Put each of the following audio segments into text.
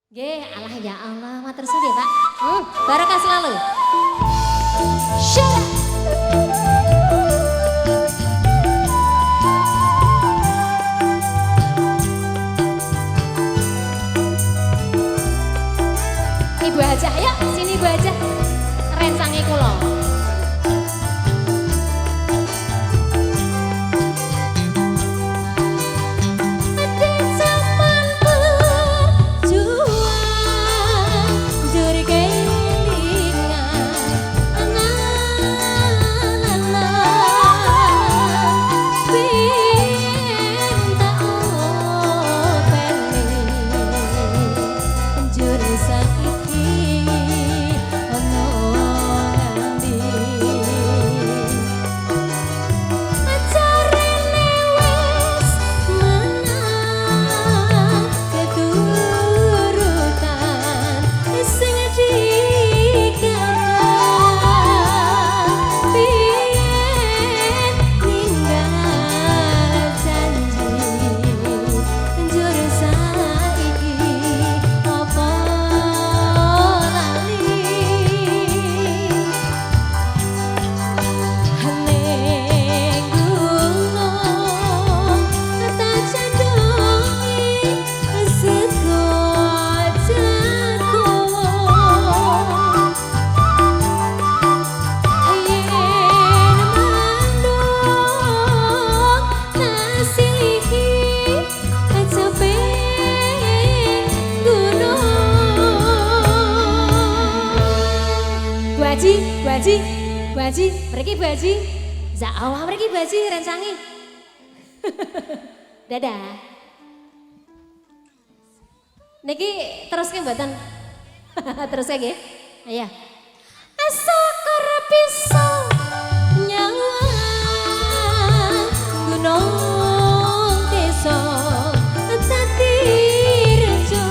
Nggih, alah ya Allah, matur suwun nggih, Pak. Barokah selalu. Syara. Ibu aja, ayo sini Ibu aja. Rencange kula. Bu Haji, mriki Bu Haji. Zaawah mriki Bu Haji rencange. Dadah. Niki teruske mboten? Teruske nggih. Ayo. Asakar bisa nyawa gunung desa tadi rejo.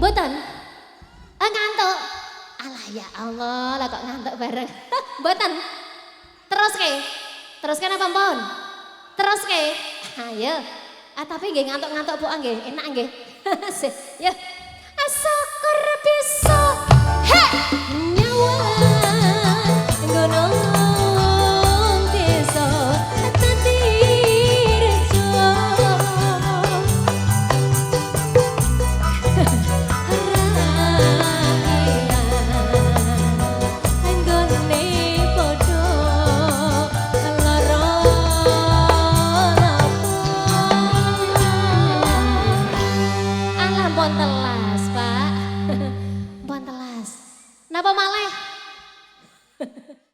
Mboten? Ngantuk. Alah ya Allah, lah kok ngantuk bareng. Mboten. Teruske napa mpun? Teruske. Ayo. Tapi nggih ngantuk-ngantuk Bu nggih, enak nggih. Ya. Asakar bisa. He! Nyawa gunung desa tadi rejo. Rai Siapa malah